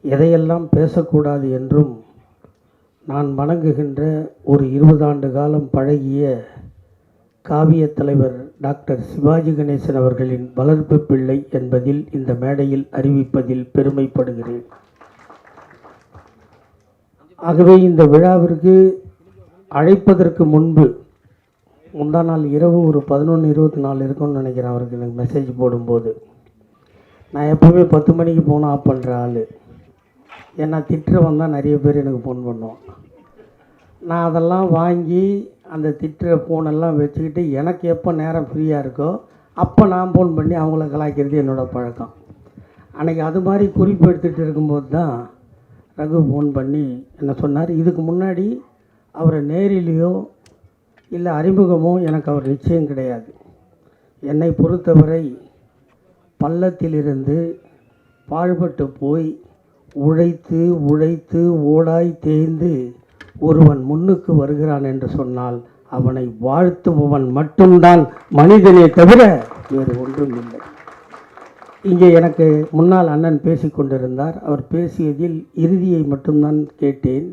எதையெல்லாம் பேசக்கூடாது என்றும் நான் வணங்குகின்ற ஒரு 20 ஆண்டு காலம் பழகிய காவிய தலைவர் டாக்டர் சிவாஜி கணேசன் அவர்களின் வளர்ப்பு பிள்ளை என்பதில் இந்த மேடையில் அறிவிப்பதில் பெருமைப்படுகிறேன். ஆகவே இந்த விழாவிற்கு அழைப்பதற்கு முந்தா நாள் இரவு ஒரு 11:24 இருக்கும்னு நினைக்கிறேன். அவருக்கு எனக்கு மெசேஜ் போடும்போது நான் எப்போவுமே 10 மணிக்கு போனால் ஆஃப் பண்ணுற ஆள். ஏன்னா திட்டுறவன் தான் நிறைய பேர் எனக்கு ஃபோன் பண்ணுவான். நான் அதெல்லாம் வாங்கி அந்த திட்டுற ஃபோனெல்லாம் வச்சுக்கிட்டு எனக்கு எப்போ நேரம் ஃப்ரீயாக இருக்கோ அப்போ நான் ஃபோன் பண்ணி அவங்கள கலாய்க்கிறது என்னோடய பழக்கம். அன்றைக்கி அது மாதிரி குறிப்பு எடுத்துகிட்டு இருக்கும்போது தான் ரகு ஃபோன் பண்ணி என்ன சொன்னார். இதுக்கு முன்னாடி அவரை நேரிலேயோ இல்லை அறிமுகமோ எனக்கு அவர் நிச்சயம் கிடையாது. என்னை பொறுத்தவரை பள்ளத்திலிருந்து பாழ்பட்டு போய் உழைத்து உழைத்து ஓடாய் தேய்ந்து ஒருவன் முன்னுக்கு வருகிறான் என்று சொன்னால் அவனை வாழ்த்துபவன் மட்டும்தான் மனிதனே தவிர வேறு ஒன்றும் இல்லை. இங்கே எனக்கு முன்னால் அண்ணன் பேசிக்கொண்டிருந்தார். அவர் பேசியதில் இறுதியை மட்டும்தான் கேட்டேன்.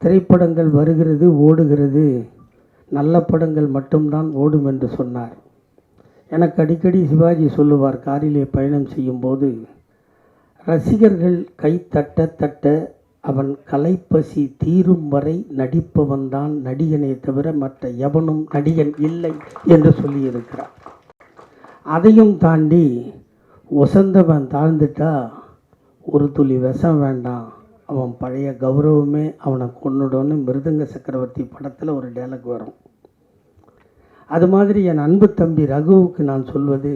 திரைப்படங்கள் வருகிறது ஓடுகிறது, நல்ல படங்கள் மட்டும்தான் ஓடும் என்று சொன்னார். எனக்கு அடிக்கடி சிவாஜி சொல்லுவார், காரிலே பயணம் செய்யும்போது ரசிகர்கள் கை தட்ட தட்ட அவன் கலைப்பசி தீரும் வரை நடிப்பவன்தான் நடிகனே தவிர மற்ற எவனும் நடிகன் இல்லை என்று சொல்லியிருக்கிறார். அதையும் தாண்டி ஒசந்தவன் தாழ்ந்துட்டா ஒரு துளி விஷம் வேண்டாம், அவன் பழைய கௌரவமே அவனை கொன்னுடன்னு மிருதங்க சக்கரவர்த்தி படத்தில் ஒரு டயலாக் வரும். அது மாதிரி என் அன்பு தம்பி ரகுவுக்கு நான் சொல்வது,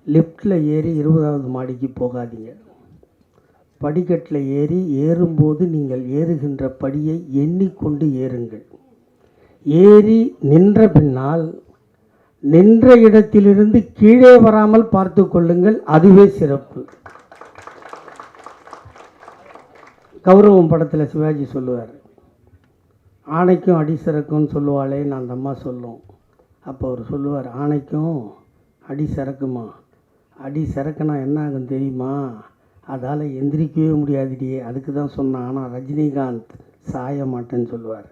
லிஃப்டில் ஏறி 20வது மாடிக்கு போகாதீங்க. படிக்கட்டில் ஏறும்போது நீங்கள் ஏறுகின்ற படியை எண்ணிக்கொண்டு ஏறுங்கள். ஏறி நின்ற பின்னால் நின்ற இடத்திலிருந்து கீழே வராமல் பார்த்து கொள்ளுங்கள், அதுவே சிறப்பு. கௌரவம் படத்தில் சிவாஜி சொல்லுவார், ஆணைக்கும் அடி சரக்குன்னு சொல்லுவாளேன்னு அந்த அம்மா சொல்லும். அப்போ அவர் சொல்லுவார், ஆணைக்கும் அடி சரக்குமா, அடி சரக்குனா என்ன ஆகும் தெரியுமா, அதால் எந்திரிக்கவே முடியாதுடியே, அதுக்கு தான் சொன்னான். ஆனால் ரஜினிகாந்த் சாய மாட்டேன்னு சொல்லுவார்.